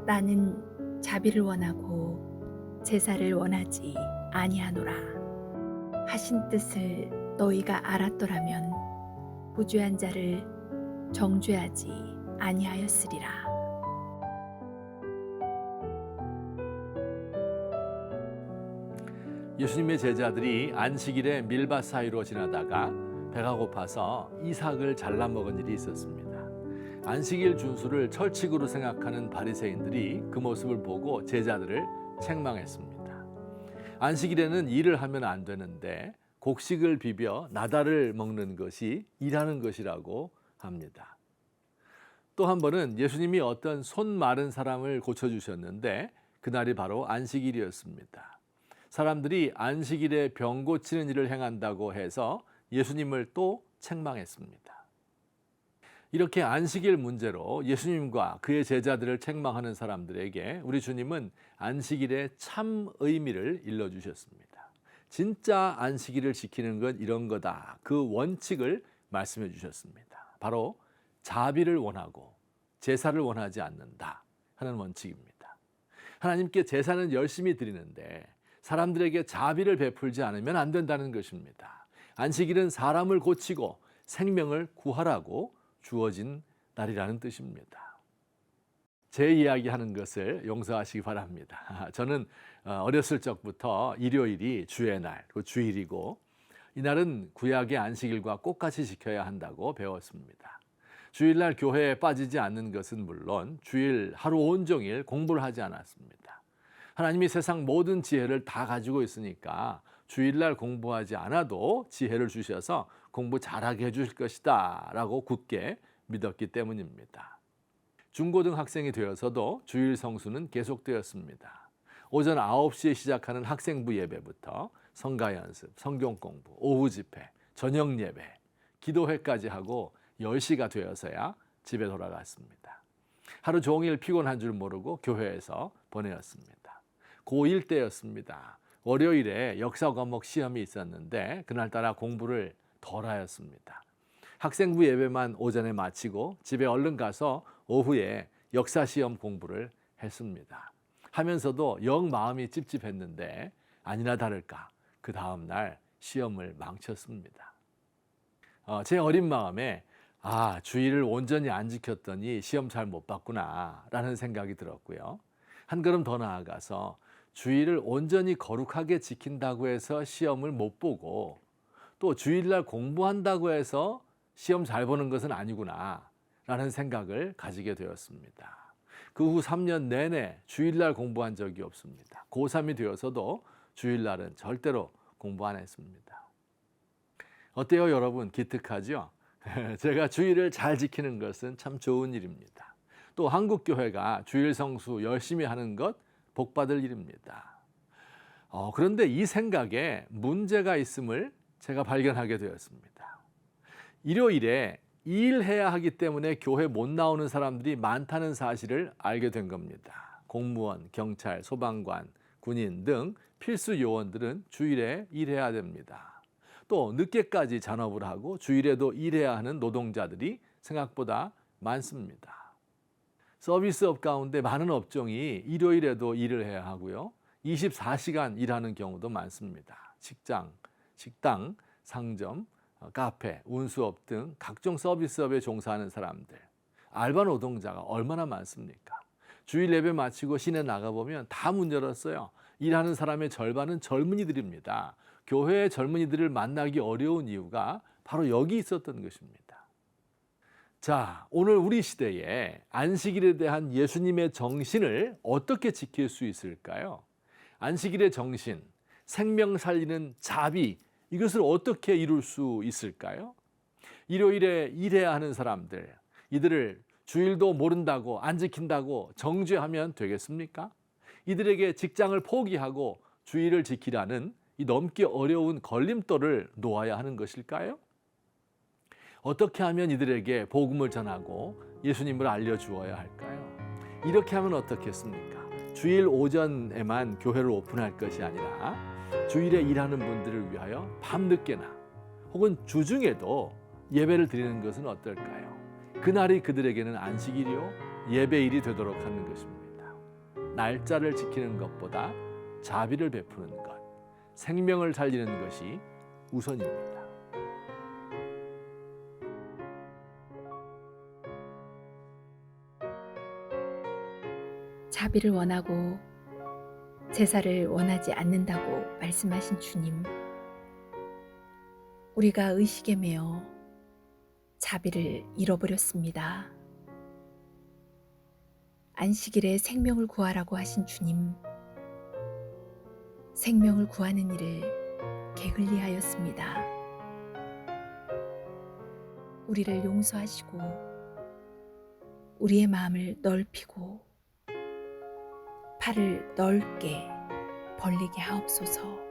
나는 자비를 원하고 제사를 원하지 아니하노라 하신 뜻을 너희가 알았더라면 부주한 자를 정죄하지 아니하였으리라. 예수님의 제자들이 안식일에 밀밭 사이로 지나다가 배가 고파서 이삭을 잘라 먹은 일이 있었습니다. 안식일 준수를 철칙으로 생각하는 바리새인들이 그 모습을 보고 제자들을 책망했습니다. 안식일에는 일을 하면 안 되는데 곡식을 비벼 나달을 먹는 것이 일하는 것이라고 합니다. 또 한 번은 예수님이 어떤 손 마른 사람을 고쳐주셨는데 그날이 바로 안식일이었습니다. 사람들이 안식일에 병 고치는 일을 행한다고 해서 예수님을 또 책망했습니다. 이렇게 안식일 문제로 예수님과 그의 제자들을 책망하는 사람들에게 우리 주님은 안식일의 참 의미를 일러주셨습니다. 진짜 안식일을 지키는 건 이런 거다. 그 원칙을 말씀해 주셨습니다. 바로 자비를 원하고 제사를 원하지 않는다 하는 원칙입니다. 하나님께 제사는 열심히 드리는데 사람들에게 자비를 베풀지 않으면 안 된다는 것입니다. 안식일은 사람을 고치고 생명을 구하라고 주어진 날이라는 뜻입니다. 제 이야기하는 것을 용서하시기 바랍니다. 저는 어렸을 적부터 일요일이 주의 날, 주일이고 이날은 구약의 안식일과 똑같이 지켜야 한다고 배웠습니다. 주일날 교회에 빠지지 않는 것은 물론 주일 하루 온종일 공부를 하지 않았습니다. 하나님이 세상 모든 지혜를 다 가지고 있으니까 주일날 공부하지 않아도 지혜를 주셔서 공부 잘하게 해주실 것이다 라고 굳게 믿었기 때문입니다. 중고등학생이 되어서도 주일 성수는 계속되었습니다. 오전 9시에 시작하는 학생부 예배부터 성가 연습, 성경 공부, 오후 집회, 저녁 예배, 기도회까지 하고 10시가 되어서야 집에 돌아갔습니다. 하루 종일 피곤한 줄 모르고 교회에서 보내었습니다. 고1 때였습니다. 월요일에 역사 과목 시험이 있었는데 그날따라 공부를 덜 하였습니다. 학생부 예배만 오전에 마치고 집에 얼른 가서 오후에 역사 시험 공부를 했습니다. 하면서도 영 마음이 찝찝했는데 아니나 다를까 그 다음 날 시험을 망쳤습니다. 제 어린 마음에 주일을 온전히 안 지켰더니 시험 잘 못 봤구나 라는 생각이 들었고요. 한 걸음 더 나아가서 주일을 온전히 거룩하게 지킨다고 해서 시험을 못 보고 또 주일날 공부한다고 해서 시험 잘 보는 것은 아니구나 라는 생각을 가지게 되었습니다. 그 후 3년 내내 주일날 공부한 적이 없습니다. 고3이 되어서도 주일날은 절대로 공부 안 했습니다. 어때요 여러분? 기특하죠? 제가 주일을 잘 지키는 것은 참 좋은 일입니다. 또 한국교회가 주일 성수 열심히 하는 것 복받을 일입니다. 그런데 이 생각에 문제가 있음을 제가 발견하게 되었습니다. 일요일에 일해야 하기 때문에 교회 못 나오는 사람들이 많다는 사실을 알게 된 겁니다. 공무원, 경찰, 소방관, 군인 등 필수 요원들은 주일에 일해야 됩니다. 또 늦게까지 잔업을 하고 주일에도 일해야 하는 노동자들이 생각보다 많습니다. 서비스업 가운데 많은 업종이 일요일에도 일을 해야 하고요. 24시간 일하는 경우도 많습니다. 직장, 식당, 상점, 카페, 운수업 등 각종 서비스업에 종사하는 사람들, 알바 노동자가 얼마나 많습니까? 주일 예배 마치고 시내 나가보면 다 문 열었어요. 일하는 사람의 절반은 젊은이들입니다. 교회의 젊은이들을 만나기 어려운 이유가 바로 여기 있었던 것입니다. 자, 오늘 우리 시대에 안식일에 대한 예수님의 정신을 어떻게 지킬 수 있을까요? 안식일의 정신, 생명 살리는 자비, 이것을 어떻게 이룰 수 있을까요? 일요일에 일해야 하는 사람들, 이들을 주일도 모른다고 안 지킨다고 정죄하면 되겠습니까? 이들에게 직장을 포기하고 주일을 지키라는 이 넘기 어려운 걸림돌을 놓아야 하는 것일까요? 어떻게 하면 이들에게 복음을 전하고 예수님을 알려주어야 할까요? 이렇게 하면 어떻겠습니까? 주일 오전에만 교회를 오픈할 것이 아니라 주일에 일하는 분들을 위하여 밤늦게나 혹은 주중에도 예배를 드리는 것은 어떨까요? 그날이 그들에게는 안식일이요 예배일이 되도록 하는 것입니다. 날짜를 지키는 것보다 자비를 베푸는 것, 생명을 살리는 것이 우선입니다. 자비를 원하고 제사를 원하지 않는다고 말씀하신 주님, 우리가 의식에 매여 자비를 잃어버렸습니다. 안식일에 생명을 구하라고 하신 주님, 생명을 구하는 일을 게을리하였습니다. 우리를 용서하시고 우리의 마음을 넓히고 팔을 넓게 벌리게 하옵소서.